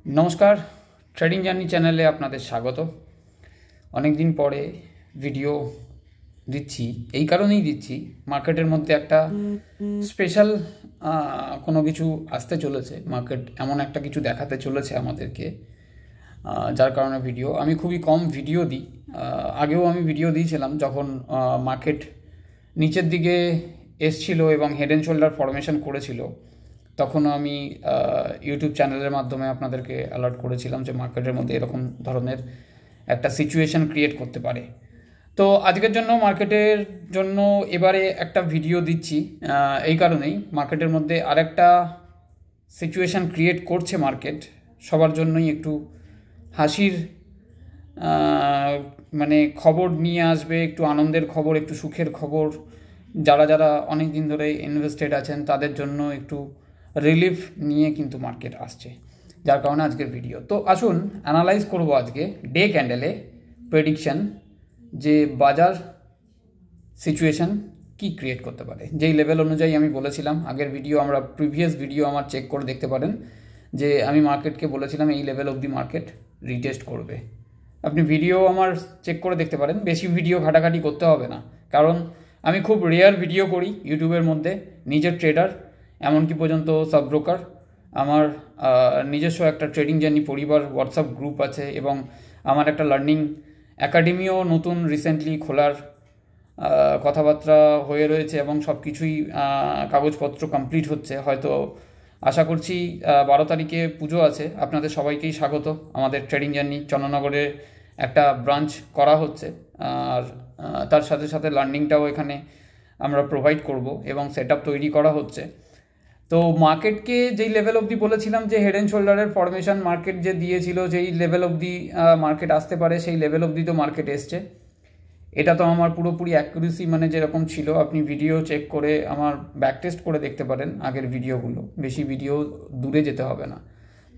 नमस्कार trading journey चैनले आपनादेर स्वागत। अनेक दिन परे भिडियो दिচ্ছি এই কারণেই দিচ্ছি মার্কেটের মধ্যে একটা স্পেশাল কোনো কিছু আসতে চলেছে। মার্কেট এমন একটা কিছু দেখাতে চলেছে আমাদেরকে, যার কারণে ভিডিও আমি খুবই কম ভিডিও দিই। আগেও আমি ভিডিও দিয়েছিলাম যখন মার্কেট নিচের দিকে এসছিল এবং হেড অ্যান্ড শোল্ডার ফরমেশন করেছিল, তখন আমি ইউটিউব চ্যানেলের মাধ্যমে আপনাদেরকে অ্যালার্ট করেছিলাম যে মার্কেটের মধ্যে এরকম ধরনের একটা সিচুয়েশন ক্রিয়েট করতে পারে। তো আজকের জন্য মার্কেটের জন্য এবারে একটা ভিডিও দিচ্ছি এই কারণেই, মার্কেটের মধ্যে আরেকটা সিচুয়েশন ক্রিয়েট করছে মার্কেট, সবার জন্যই একটু হাসির মানে খবর নিয়ে আসবে, একটু আনন্দের খবর, একটু সুখের খবর। যারা যারা অনেক দিন ধরে ইনভেস্টেড আছেন তাদের জন্য একটু রিলিফ নিয়ে কিন্তু মার্কেট আসছে, যার কারণে আজকের ভিডিও। তো আসুন অ্যানালাইজ করব আজকে ডে ক্যান্ডেলে প্রেডিকশন যে বাজার সিচুয়েশন কি ক্রিয়েট করতে পারে। যেই লেভেল অনুযায়ী আমি বলেছিলাম আগের ভিডিও, আমরা প্রিভিয়াস ভিডিও আমার চেক করে দেখতে পারেন যে আমি মার্কেটকে বলেছিলাম এই লেভেল অবধি মার্কেট রিটেস্ট করবে। আপনি ভিডিও আমার চেক করে দেখতে পারেন, বেশি ভিডিও ঘাটাঘাটি করতে হবে না, কারণ আমি খুব রেয়ার ভিডিও করি ইউটিউবের মধ্যে। নিজের ট্রেডার, এমনকি পর্যন্ত সাব ব্রোকার, আমার নিজস্ব একটা ট্রেডিং জার্নি পরিবার হোয়াটসঅ্যাপ গ্রুপ আছে এবং আমার একটা লার্নিং একাডেমিও নতুন রিসেন্টলি খোলার কথাবার্তা হয়ে রয়েছে এবং সব কিছুই কাগজপত্র কমপ্লিট হচ্ছে। হয়তো আশা করছি 12 তারিখে পুজো আছে। আপনাদের সবাইকেই স্বাগত। আমাদের ট্রেডিং জার্নি চন্দ্রনগরে একটা ব্রাঞ্চ করা হচ্ছে, আর তার সাথে সাথে লার্নিংটাও এখানে আমরা প্রোভাইড করব এবং সেট আপ তৈরি করা হচ্ছে। তো মার্কেটকে যেই লেভেল অবধি বলেছিলাম যে হেড অ্যান্ড শোল্ডারের ফরমেশন মার্কেট যে দিয়েছিল, যেই লেভেল অবধি মার্কেট আসতে পারে সেই লেভেল অবধি তো মার্কেট এসছে। এটা তো আমার পুরোপুরি অ্যাকুরেসি মানে যেরকম ছিল, আপনি ভিডিও চেক করে আমার ব্যাক টেস্ট করে দেখতে পারেন আগের ভিডিওগুলো, বেশি ভিডিও দূরে যেতে হবে না।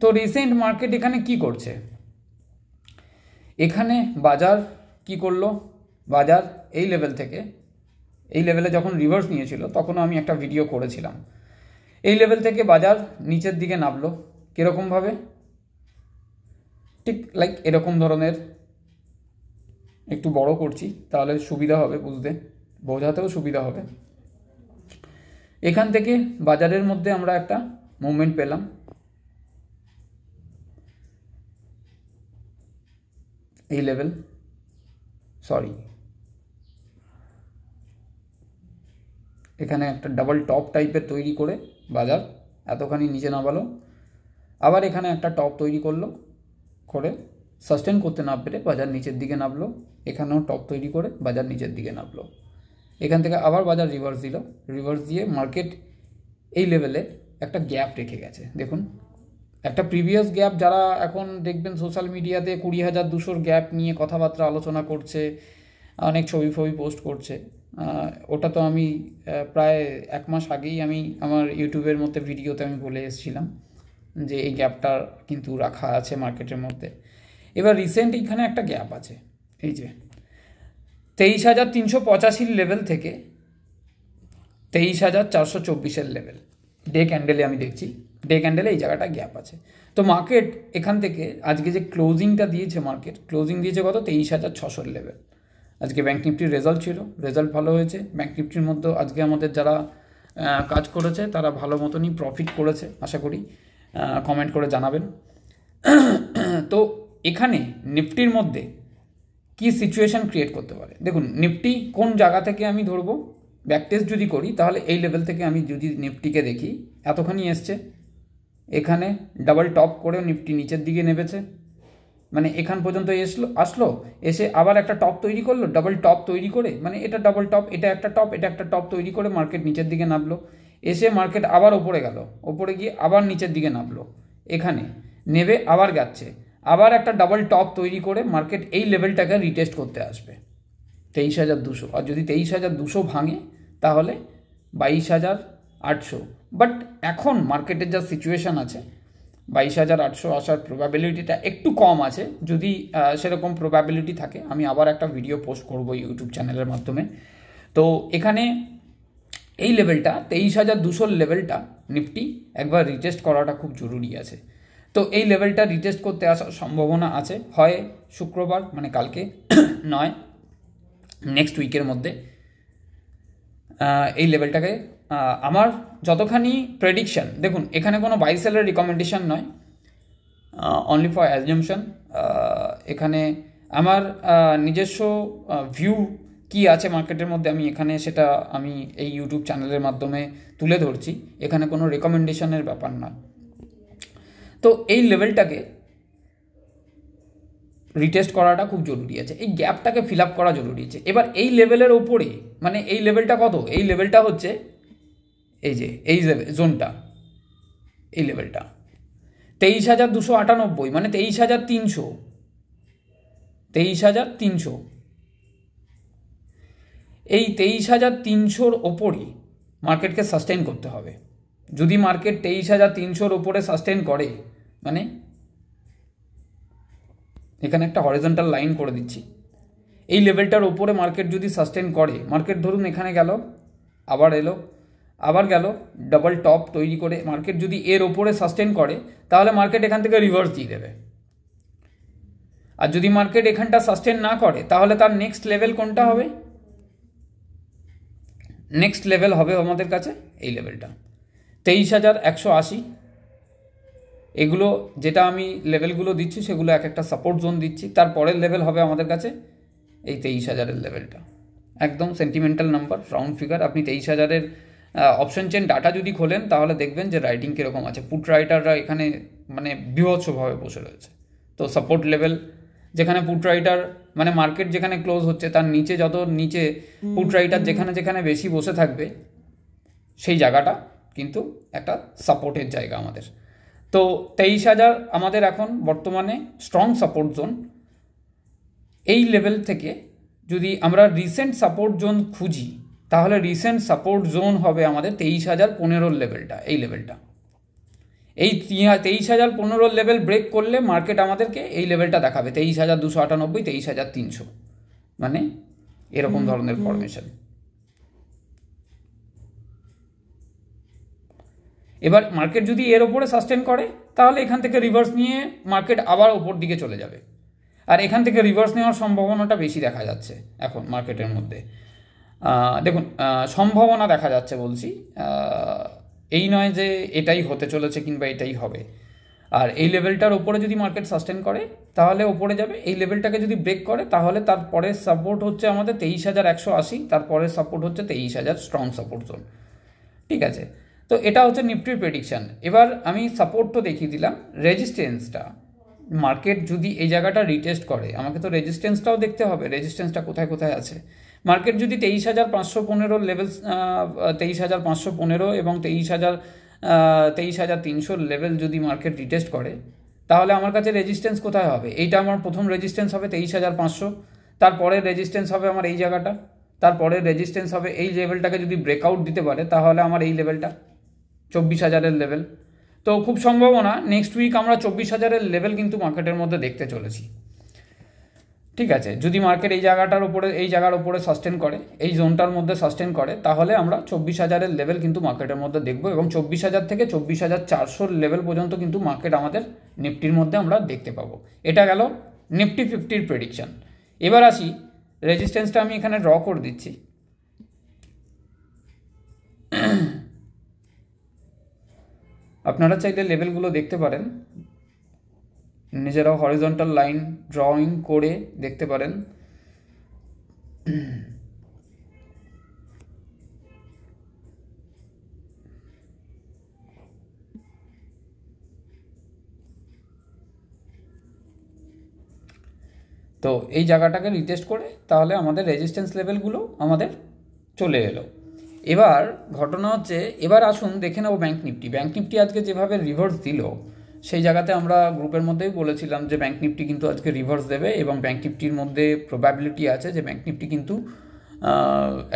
তো রিসেন্ট মার্কেট এখানে কি করছে, এখানে বাজার কি করলো, বাজার এই লেভেল থেকে এই লেভেলে যখন রিভার্স নিয়েছিল তখনও আমি একটা ভিডিও করেছিলাম। এই লেভেল থেকে বাজার নিচের দিকে নামলো কীরকমভাবে, ঠিক লাইক এরকম ধরনের। একটু বড় করছি তাহলে সুবিধা হবে বুঝতে, বোঝাতেও সুবিধা হবে। এখান থেকে বাজারের মধ্যে আমরা একটা মুভমেন্ট পেলাম, এই লেভেল, সরি এখানে একটা ডাবল টপ টাইপের তৈরি করে বাজার এতখানি নিচে নামালো, আবার এখানে একটা টপ তৈরি করলো, করে সাস্টেন করতে না পেরে বাজার নিচের দিকে নামলো। এখানেও টপ তৈরি করে বাজার নিচের দিকে নামলো। এখান থেকে আবার বাজার রিভার্স দিল, রিভার্স দিয়ে মার্কেট এই লেভেলে একটা গ্যাপ রেখে গেছে। দেখুন একটা প্রিভিয়াস গ্যাপ, যারা এখন দেখবেন সোশ্যাল মিডিয়াতে 20,200 গ্যাপ নিয়ে কথাবার্তা আলোচনা করছে, অনেক ছবি ফবি পোস্ট করছে, ওটা তো আমি প্রায় 1 মাস আগেই আমি আমার ইউটিউবের মধ্যে ভিডিওতে আমি বলে এসেছিলাম যে এই গ্যাপটা কিন্তু রাখা আছে মার্কেটের মধ্যে। এবার রিসেন্ট এখানে একটা গ্যাপ আছে, এই যে 23,385 লেভেল থেকে 23,424 লেভেল ডে ক্যান্ডেলে আমি দেখছি, ডে ক্যান্ডেলে এই জায়গাটা গ্যাপ আছে। তো মার্কেট এখান থেকে আজকে যে ক্লোজিংটা দিয়েছে, মার্কেট ক্লোজিং দিয়েছে কত, 23,600 লেভেল। আজকে ব্যাঙ্ক নিফটির রেজাল্ট ছিল, রেজাল্ট ভালো হয়েছে। ব্যাঙ্ক নিফটির মধ্যে আজকে আমাদের যারা কাজ করেছে তারা ভালো মতনই প্রফিট করেছে, আশা করি কমেন্ট করে জানাবেন। তো এখানে নিফটির মধ্যে কি সিচুয়েশন ক্রিয়েট করতে পারে, দেখুন নিফটি কোন জায়গা থেকে আমি ধরবো, ব্যাকটেস্ট যদি করি তাহলে এই লেভেল থেকে আমি যদি নিফটিকে দেখি, এতখানি এসছে, এখানে ডাবল টপ করে নিফটি নিচের দিকে নেমেছে, মানে এখান পর্যন্ত আসলো, এসে আবার একটা টপ তৈরি করলো, ডাবল টপ তৈরি করে, মানে এটা ডাবল টপ, এটা একটা টপ, এটা একটা টপ তৈরি করে মার্কেট নিচের দিকে নামলো, এসে মার্কেট আবার ওপরে গেল, ওপরে গিয়ে আবার নিচের দিকে নামলো, এখানে নেবে আবার যাচ্ছে, আবার একটা ডাবল টপ তৈরি করে মার্কেট এই লেভেলটাকে রিটেস্ট করতে আসবে 23,200। আর যদি 23,200 ভাঙে তাহলে 22,800। বাট এখন মার্কেটের যা সিচুয়েশান আছে 22,800 আসার প্রবাবিলিটিটা একটু কম আছে। যদি সেরকম প্রবাবিলিটি থাকে আমি আবার একটা ভিডিও পোস্ট করব ইউটিউব চ্যানেলের মাধ্যমে। তো এখানে এই লেভেলটা 23,200 লেভেলটা নিফটি একবার রিটেস্ট করাটা খুব জরুরি আছে। তো এই লেভেলটা রিটেস্ট করতে আসার সম্ভাবনা আছে, হয় শুক্রবার মানে কালকে, নয় নেক্সট উইকের মধ্যে। এই লেভেলটাকে আমার যতখানি প্রেডিকশন, দেখুন এখানে কোনো বাই সেলের রিকমেন্ডেশন নয়, অনলি ফর অ্যাজম্পশন। এখানে আমার নিজস্ব ভিউ কি আছে মার্কেটের মধ্যে আমি এখানে সেটা আমি এই ইউটিউব চ্যানেলের মাধ্যমে তুলে ধরছি, এখানে কোনো রেকমেন্ডেশনের ব্যাপার না। তো এই লেভেলটাকে রিটেস্ট করাটা খুব জরুরি আছে, এই গ্যাপটাকে ফিল আপ করা জরুরি আছে। এবার এই লেভেলের ওপরে মানে এই লেভেলটা কত, এই লেভেলটা হচ্ছে এই যে এই জোনটা, এই লেভেলটা 23,298 মানে 23,300, 23,300, এই 23,300 ওপরে মার্কেটকে সাস্টেন করতে হবে। যদি মার্কেট 23,300 ওপরে সাস্টেন করে, মানে এখানে একটা হরিজন্টাল লাইন করে দিচ্ছি, এই লেভেলটার ওপরে মার্কেট যদি সাস্টেন করে, মার্কেট ধরুন এখানে গেল, আবার এলো, আবার গেল, ডাবল টপ তৈরি করে মার্কেট যদি এর ওপরে সাস্টেন করে, তাহলে মার্কেট এখান থেকে রিভার্স দিয়ে দেবে। আর যদি মার্কেট এখানটা সাস্টেন না করে, তাহলে তার নেক্সট লেভেল কোনটা হবে, নেক্সট লেভেল হবে আমাদের কাছে এই লেভেলটা 23,180। এগুলো যেটা আমি লেভেলগুলো দিচ্ছি সেগুলো এক একটা সাপোর্ট জোন দিচ্ছি। তারপরের লেভেল হবে আমাদের কাছে এই 23,000-এর লেভেলটা, একদম সেন্টিমেন্টাল নাম্বার, রাউন্ড ফিগার। আপনি 23,000-এর অপশন চেন ডাটা যদি খোলেন তাহলে দেখবেন যে রাইটিং কীরকম আছে, পুট রাইটাররা এখানে মানে বীভৎসভাবে বসে রয়েছে। তো সাপোর্ট লেভেল যেখানে পুট রাইটার মানে মার্কেট যেখানে ক্লোজ হচ্ছে তার নিচে, যত নিচে পুট রাইটার যেখানে যেখানে বেশি বসে থাকবে, সেই জায়গাটা কিন্তু একটা সাপোর্টের জায়গা আমাদের। তো 23,000 আমাদের এখন বর্তমানে স্ট্রং সাপোর্ট জোন। এই লেভেল থেকে যদি আমরা রিসেন্ট সাপোর্ট জোন খুঁজি, তাহলে রিসেন্ট সাপোর্ট জোন হবে আমাদের 23,015 লেভেলটা, এই লেভেলটা। এই 23,015 লেভেল ব্রেক করলে মার্কেট আমাদেরকে এই লেভেলটা দেখাবে 23,298, 23,300, মানে এরকম ধরনের ফরমেশন। এবার মার্কেট যদি এর ওপরে সাস্টেন করে, তাহলে এখান থেকে রিভার্স নিয়ে মার্কেট আবার ওপর দিকে চলে যাবে। আর এখান থেকে রিভার্স নেওয়ার সম্ভাবনাটা বেশি দেখা যাচ্ছে এখন মার্কেটের মধ্যে। দেখুন সম্ভাবনা দেখা যাচ্ছে বলছি, এই নয় যে এটাই হতে চলেছে কিংবা এটাই হবে। আর এই লেভেলটার ওপরে যদি মার্কেট সাস্টেন করে তাহলে ওপরে যাবে, এই লেভেলটাকে যদি ব্রেক করে তাহলে তারপরের সাপোর্ট হচ্ছে আমাদের 23,180, তারপরের সাপোর্ট হচ্ছে 23,000 স্ট্রং সাপোর্ট জোন। ঠিক আছে, তো এটা হচ্ছে নিফটির প্রেডিকশান। এবার আমি সাপোর্ট তো দেখিয়ে দিলাম, রেজিস্ট্যান্সটা মার্কেট যদি এই জায়গাটা রিটেস্ট করে, আমাকে তো রেজিস্ট্যান্সটাও দেখতে হবে, রেজিস্ট্যান্সটা কোথায় কোথায় আছে। মার্কেট যদি 23,515 লেভেল, 23,515 এবং 23,300 লেভেল যদি মার্কেট রিটেস্ট করে, তাহলে আমার কাছে রেজিস্ট্যান্স কোথায় হবে, এইটা আমার প্রথম রেজিস্ট্যান্স হবে 23,500, তারপরের রেজিস্ট্যান্স হবে আমার এই জায়গাটা, তারপরের রেজিস্ট্যান্স হবে এই লেভেলটাকে যদি ব্রেকআউট দিতে পারে তাহলে আমার এই লেভেলটা 24,000-এর লেভেল। তো খুব সম্ভাবনা নেক্সট উইক আমরা 24,000-এর লেভেল কিন্তু মার্কেটের মধ্যে দেখতে চলেছি। ঠিক আছে, যদি মার্কেট এই জায়গাটার উপরে, এই জায়গার উপরে সাস্টেন করে, এই জোনটার মধ্যে সাস্টেন করে, তাহলে আমরা 24,000-এর লেভেল কিন্তু মার্কেটের মধ্যে দেখব, এবং 24,000 থেকে 24,400 লেভেল পর্যন্ত কিন্তু মার্কেট আমাদের নিফটির মধ্যে আমরা দেখতে পাবো। এটা গেল নিফটি 50-র প্রেডিকশান। এবার আসি, রেজিস্ট্যান্সটা আমি এখানে ড্র করে দিচ্ছি। আপনারা চাইলে লেভেলগুলো দেখতে পারেন, নিজেরাও হরিজন্টাল লাইন ড্রয়িং করে দেখতে পারেন। তো এই জায়গাটাকে রিটেস্ট করে তাহলে আমাদের রেজিস্ট্যান্স লেভেলগুলো আমাদের চলে এলো। এবার ঘটনা হচ্ছে, এবার আসুন দেখে নেব ব্যাঙ্ক নিফটি। ব্যাঙ্ক নিফটি আজকে যেভাবে রিভার্স দিল, সেই জায়গাতে আমরা গ্রুপের মধ্যেই বলেছিলাম যে ব্যাঙ্ক নিফটি কিন্তু আজকে রিভার্স দেবে, এবং ব্যাঙ্ক নিফটির মধ্যে প্রবাবিলিটি আছে যে ব্যাঙ্ক নিফটি কিন্তু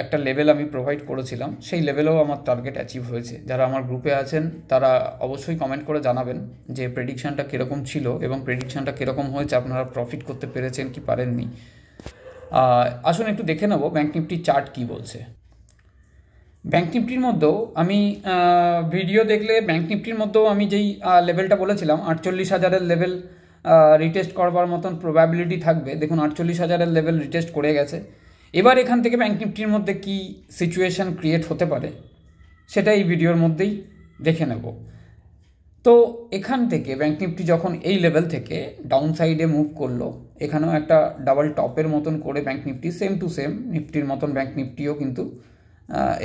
একটা লেভেল আমি প্রোভাইড করেছিলাম, সেই লেভেলেও আমার টার্গেট অ্যাচিভ হয়েছে। যারা আমার গ্রুপে আছেন তারা অবশ্যই কমেন্ট করে জানাবেন যে প্রেডিকশানটা কীরকম ছিল এবং প্রেডিকশানটা কীরকম হয়েছে, আপনারা প্রফিট করতে পেরেছেন কি পারেননি। আসুন একটু দেখে নেব ব্যাঙ্ক নিফটির চার্ট কী বলছে। ব্যাঙ্ক নিফটির মধ্যেও আমি ভিডিও দেখলে ব্যাঙ্ক নিফটির মধ্যেও আমি যেই লেভেলটা বলেছিলাম 48,000-এর লেভেল রিটেস্ট করবার মতন প্রবাবিলিটি থাকবে, দেখুন 48,000-এর লেভেল রিটেস্ট করে গেছে। এবার এখান থেকে ব্যাঙ্ক নিফটির মধ্যে কী সিচুয়েশান ক্রিয়েট হতে পারে সেটা এই ভিডিওর মধ্যেই দেখে নেব। তো এখান থেকে ব্যাঙ্ক নিফটি যখন এই লেভেল থেকে ডাউন সাইডে মুভ করলো, এখানেও একটা ডাবল টপের মতন করে bank nifty same to same নিফটির মতন ব্যাঙ্ক নিফটিও কিন্তু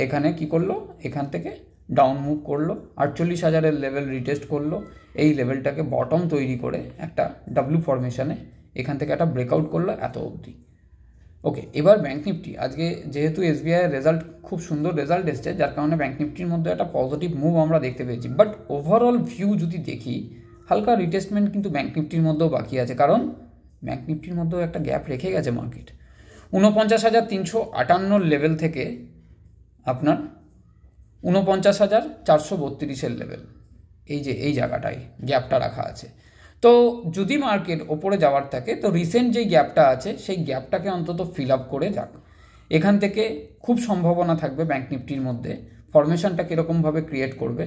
এখানে কি করলো, এখান থেকে ডাউন মুভ করলো, 48,000-এর লেভেল রিটেস্ট করলো, এই লেভেলটাকে বটম তৈরি করে একটা ডাব্লু ফরমেশনে এখান থেকে একটা ব্রেকআউট করলো এত অবধি। ওকে, এবার ব্যাঙ্ক নিফটি আজকে যেহেতু এসবিআইয়ের রেজাল্ট খুব সুন্দর রেজাল্ট এসছে, যার কারণে ব্যাঙ্ক নিফটির মধ্যে একটা পজিটিভ মুভ আমরা দেখতে পেয়েছি। বাট ওভারঅল ভিউ যদি দেখি, হালকা রিটেস্টমেন্ট কিন্তু ব্যাঙ্ক নিফটির মধ্যেও বাকি আছে, কারণ ব্যাঙ্ক নিফটির মধ্যেও একটা গ্যাপ রেখে গেছে মার্কেট 49,358 লেভেল থেকে আপনার 49,432-এর লেভেল, এই যে এই জায়গাটায় গ্যাপটা রাখা আছে। তো যদি মার্কেট ওপরে যাওয়ার থাকে তো রিসেন্ট যেই গ্যাপটা আছে সেই গ্যাপটাকে অন্তত ফিল আপ করে যাক। এখান থেকে খুব সম্ভাবনা থাকবে ব্যাঙ্ক নিফটির মধ্যে ফরমেশনটা কীরকমভাবে ক্রিয়েট করবে,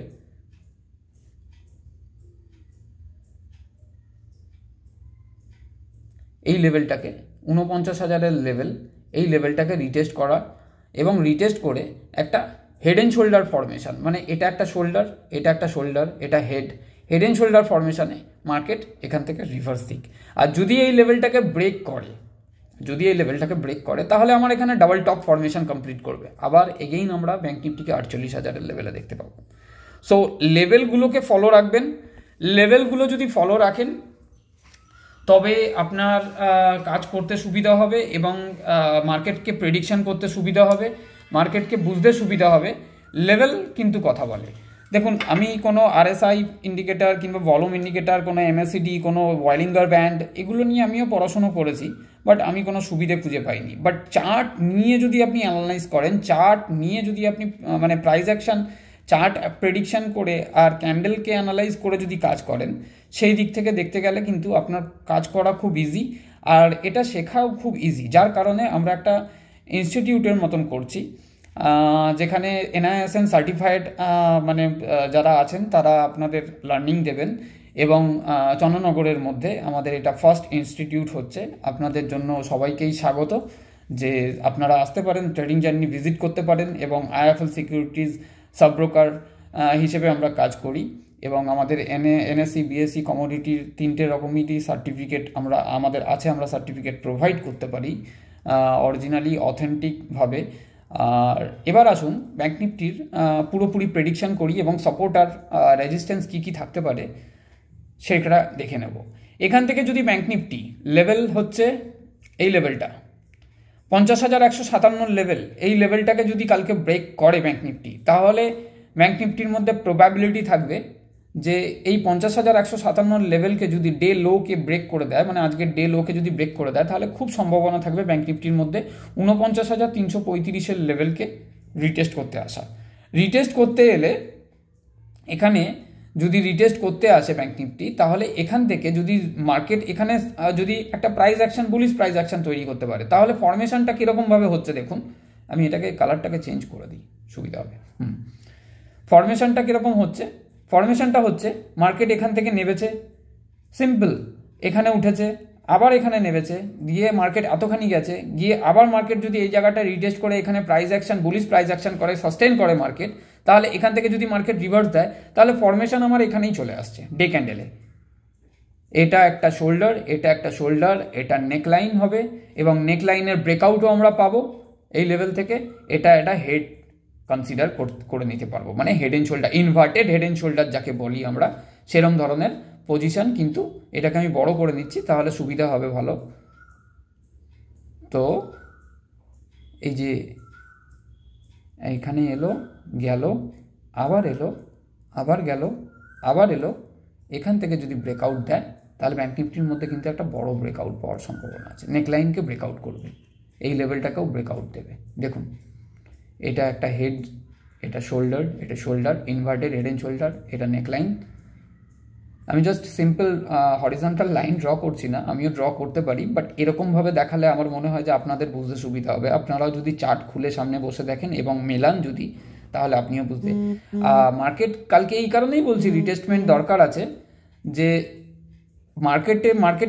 এই লেভেলটাকে 49,000-এর লেভেল, এই লেভেলটাকে রিটেস্ট করা এবং রিটেস্ট করে একটা হেড অ্যান্ড শোল্ডার ফরমেশন, মানে এটা একটা শোল্ডার, এটা একটা শোল্ডার, এটা হেড অ্যান্ড শোল্ডার ফরমেশনে মার্কেট এখান থেকে রিভার্স দিক। আর যদি এই লেভেলটাকে ব্রেক করে, যদি এই লেভেলটাকে ব্রেক করে তাহলে আমার এখানে ডাবল টপ ফরমেশন কমপ্লিট করবে, আবার এগেইন আমরা ব্যাঙ্ক নিফটিকে 48,000-এর লেভেলে দেখতে পাবো। সো লেভেলগুলোকে ফলো রাখবেন, লেভেলগুলো যদি ফলো রাখেন তবে আপনার কাজ করতে সুবিধা হবে এবং মার্কেটকে প্রেডিকশন করতে সুবিধা হবে, মার্কেটকে বুঝতে সুবিধা হবে। লেভেল কিন্তু কথা বলে। দেখুন, আমি কোনো আরএসআই ইন্ডিকেটার কিংবা ভলিউম ইন্ডিকেটার, কোনো এমএসিডি, কোনো বয়লিঙ্গার ব্যান্ড, এগুলো নিয়ে আমিও পড়াশুনো করেছি, বাট আমি কোনো সুবিধে খুঁজে পাইনি। বাট চার্ট নিয়ে যদি আপনি অ্যানালাইজ করেন, চার্ট নিয়ে যদি আপনি মানে প্রাইস অ্যাকশন চার্ট প্রেডিকশন করে আর ক্যান্ডেলকে অ্যানালাইজ করে যদি কাজ করেন, সেই দিক থেকে দেখতে গেলে কিন্তু আপনার কাজ করা খুব ইজি আর এটা শেখাও খুব ইজি। যার কারণে আমরা একটা ইনস্টিটিউটের মতন করছি যেখানে NISM সার্টিফাইড মানে যারা আছেন তারা আপনাদের লার্নিং দেবেন এবং চন্দ্রনগরের মধ্যে আমাদের এটা ফার্স্ট ইনস্টিটিউট হচ্ছে। আপনাদের জন্য সবাইকেই স্বাগত যে আপনারা আসতে পারেন, ট্রেডিং জার্নি ভিজিট করতে পারেন এবং IIFL সিকিউরিটিজ সাব ব্রোকার হিসেবে আমরা কাজ করি এবং আমাদের NSE BSE কমোডিটির 3টে রকমেরই সার্টিফিকেট আমাদের আছে, আমরা সার্টিফিকেট প্রোভাইড করতে পারি অরিজিনালি অথেন্টিকভাবে। আর এবার আসুন ব্যাঙ্ক নিফটির পুরোপুরি প্রেডিকশান করি এবং সাপোর্ট আর রেজিস্ট্যান্স কী কী থাকতে পারে সেটা দেখে নেব। এখান থেকে যদি ব্যাঙ্ক নিফটি লেভেল হচ্ছে এই লেভেলটা 50,157 লেভেল, এই লেভেলটাকে যদি কালকে ব্রেক করে ব্যাঙ্ক নিফটি, তাহলে ব্যাঙ্ক নিফটির মধ্যে প্রবাবিলিটি থাকবে যে এই 50,157 লেভেলকে যদি ডে লোকে ব্রেক করে দেয়, মানে আজকের ডে লোকে যদি ব্রেক করে দেয়, তাহলে খুব সম্ভাবনা থাকবে ব্যাঙ্ক নিফটির মধ্যে 49,335-এর লেভেলকে রিটেস্ট করতে আসা। রিটেস্ট করতে এলে এখানে যদি রিটেস্ট করতে আসে ব্যাঙ্ক নিফটি, তাহলে এখান থেকে যদি মার্কেট এখানে যদি একটা price action, bullish price action তৈরি করতে পারে, তাহলে ফরমেশনটা কীরকমভাবে হচ্ছে দেখুন। আমি এটাকে কালারটাকে চেঞ্জ করে দিই, সুবিধা হবে। ফরমেশনটা কীরকম হচ্ছে, ফরমেশনটা হচ্ছে মার্কেট এখান থেকে নেমেছে, সিম্পল, এখানে উঠেছে, আবার এখানে নেমেছে, গিয়ে মার্কেট এতখানি গেছে, গিয়ে আবার মার্কেট যদি এই জায়গাটা রিটেস্ট করে এখানে price action, bullish price action করে, সাস্টেন করে মার্কেট, তাহলে এখান থেকে যদি মার্কেট রিভার্স দেয়, তাহলে ফরমেশন আমার এখানেই চলে আসছে ডে ক্যান্ডেলে। এটা একটা শোল্ডার, এটা একটা শোল্ডার, এটা নেকলাইন হবে এবং নেকলাইনের ব্রেকআউটও আমরা পাবো এই লেভেল থেকে। এটা হেড কনসিডার করে নিতে পারবো, মানে head and shoulder, inverted head and shoulder যাকে বলি আমরা, সেরম ধরনের পজিশন। কিন্তু এটাকে আমি বড় করে নিচ্ছি তাহলে সুবিধা হবে ভালো। তো এই যে এইখানে এলো, গেল, আবার এলো, আবার গেল, আবার এলো, এখান থেকে যদি ব্রেকআউট দেয় তাহলে ব্যাঙ্ক নিফটির মধ্যে কিন্তু একটা বড় ব্রেকআউট পাওয়ার সম্ভাবনা আছে। নেকলাইনকে ব্রেকআউট করবে, এই লেভেলটাকেও ব্রেকআউট দেবে। দেখুন, এটা একটা হেড, এটা শোল্ডার, এটা shoulder, inverted head and shoulder, এটা নেকলাইন। আমি just simple horizontal line draw করছি না, আমিও ড্র করতে পারি, বাট এরকমভাবে দেখালে আমার মনে হয় যে আপনাদের বুঝতে সুবিধা হবে। আপনারাও যদি চার্ট খুলে সামনে বসে দেখেন এবং মেলান যদি, তাহলে আপনিও বুঝতে মার্কেট কালকে এই কারণেই বলছি রিটেস্টমেন্ট দরকার আছে, যে মার্কেট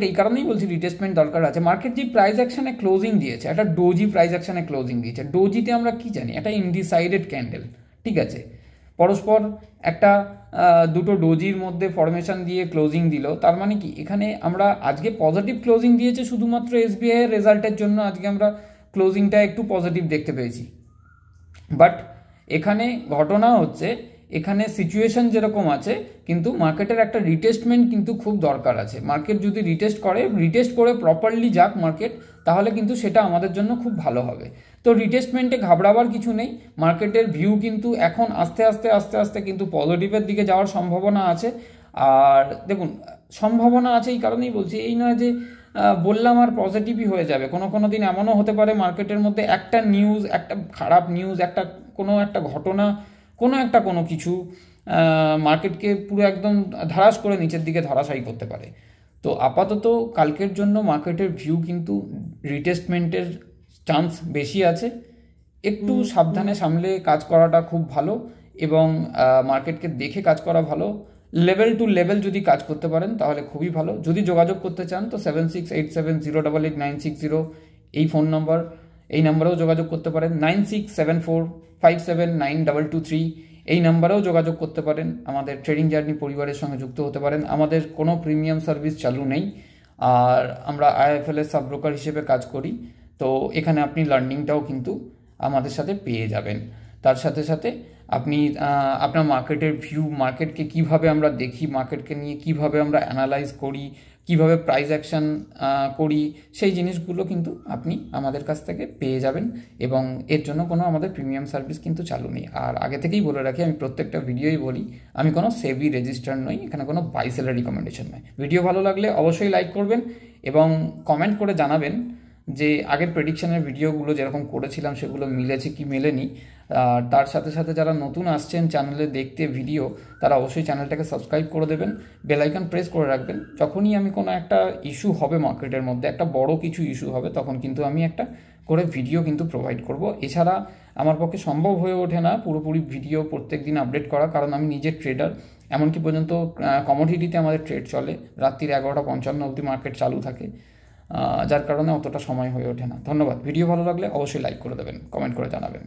এই কারণেই বলছি রিটেস্টমেন্ট দরকার আছে। মার্কেট যে প্রাইস অ্যাকশনে ক্লোজিং দিয়েছে, একটা ডোজি প্রাইস অ্যাকশনে ক্লোজিং দিয়েছে। ডোজিতে আমরা কি জানি, একটা ইনডিসাইডেড ক্যান্ডেল, ঠিক আছে, পরস্পর একটা দুটো ডোজির মধ্যে ফরমেশন দিয়ে ক্লোজিং দিল। তার মানে কি, এখানে আমরা আজকে পজিটিভ ক্লোজিং দিয়েছে শুধুমাত্র এসবিআই এর রেজাল্টের জন্য আজকে আমরা ক্লোজিংটা একটু পজিটিভ দেখতে পেয়েছি। বাট এখানে ঘটনা হচ্ছে, এখানে সিচুয়েশন যেরকম আছে, কিন্তু মার্কেটের একটা রিটেস্টমেন্ট কিন্তু খুব দরকার আছে। মার্কেট যদি রিটেস্ট করে প্রপারলি যাক মার্কেট, তাহলে কিন্তু সেটা আমাদের জন্য খুব ভালো হবে। তো রিটেস্টমেন্টে ঘাবড়াবার কিছু নেই। মার্কেটের ভিউ কিন্তু এখন আস্তে আস্তে কিন্তু পজিটিভের দিকে যাওয়ার সম্ভাবনা আছে। আর দেখুন, সম্ভাবনা আছে এই কারণেই বলছি, এই নয় যে বললাম আর পজিটিভই হয়ে যাবে। কোনো দিন এমনও হতে পারে মার্কেটের মধ্যে একটা নিউজ, একটা খারাপ নিউজ, কোনো একটা ঘটনা, কোনো কিছু মার্কেটকে পুরো একদম ধারাস করে নিচের দিকে ধরাশায়ী করতে পারে। তো আপাতত কালকের জন্য মার্কেটের ভিউ কিন্তু রিটেস্টমেন্টের চান্স বেশি আছে। একটু সাবধানে সামলে কাজ করাটা খুব ভালো, এবং মার্কেটকে দেখে কাজ করা ভালো। লেভেল টু লেভেল যদি কাজ করতে পারেন তাহলে খুবই ভালো। যদি যোগাযোগ করতে চান তো 7687088960 এই ফোন নম্বর, এই নাম্বারেও যোগাযোগ করতে পারেন। 9674579223 এই নাম্বারেও যোগাযোগ করতে পারেন। আমাদের ট্রেডিং জার্নি পরিবারের সঙ্গে যুক্ত হতে পারেন। আমাদের কোনো প্রিমিয়াম সার্ভিস চালু নেই, আর আমরা আইএফএল এর সাব ব্রোকার হিসেবে কাজ করি। তো এখানে আপনি লার্নিংটাও কিন্তু আমাদের সাথে পেয়ে যাবেন। তার সাথে সাথে আপনি আপনার মার্কেটের ভিউ, মার্কেটকে কিভাবে আমরা দেখি, মার্কেটকে নিয়ে কিভাবে আমরা অ্যানালাইজ করি, কিভাবে প্রাইস অ্যাকশন করি, সেই জিনিসগুলো কিন্তু আপনি আমাদের কাছ থেকে পেয়ে যাবেন। এবং এর জন্য কোনো আমাদের প্রিমিয়াম সার্ভিস কিন্তু চালু নেই। আর আগে থেকেই বলে রাখি, আমি প্রত্যেকটা ভিডিওই বলি, আমি কোনো সেবি রেজিস্টার নই, এখানে কোনো বাই সেলের রিকমেন্ডেশন নয়। ভিডিও ভালো লাগলে অবশ্যই লাইক করবেন এবং কমেন্ট করে জানাবেন যে আগের প্রেডিকশনের ভিডিওগুলো যেরকম করেছিলাম সেগুলো মিলেছে কি মেলেনি। তার সাথে সাথে যারা নতুন আসছেন চ্যানেলে দেখতে ভিডিও, তারা অবশ্যই চ্যানেলটাকে সাবস্ক্রাইব করে দেবেন, বেল আইকন প্রেস করে রাখবেন। যখনই আমি কোনো একটা ইস্যু হবে মার্কেটের মধ্যে, একটা বড় কিছু ইস্যু হবে, তখন কিন্তু আমি একটা করে ভিডিও কিন্তু প্রোভাইড করব। এছাড়া আমার পক্ষে সম্ভব হয়ে ওঠে না পুরোপুরি ভিডিও প্রত্যেক দিন আপডেট করা, কারণ আমি নিজের ট্রেডার। এমনকি পর্যন্ত কমোডিটিতে আমাদের ট্রেড চলে, রাত্রির 11:55 অবধি মার্কেট চালু থাকে, যার কারণে অতটা সময় হয়ে ওঠে না। ধন্যবাদ। ভিডিও ভালো লাগলে অবশ্যই লাইক করে দেবেন, কমেন্ট করে জানাবেন।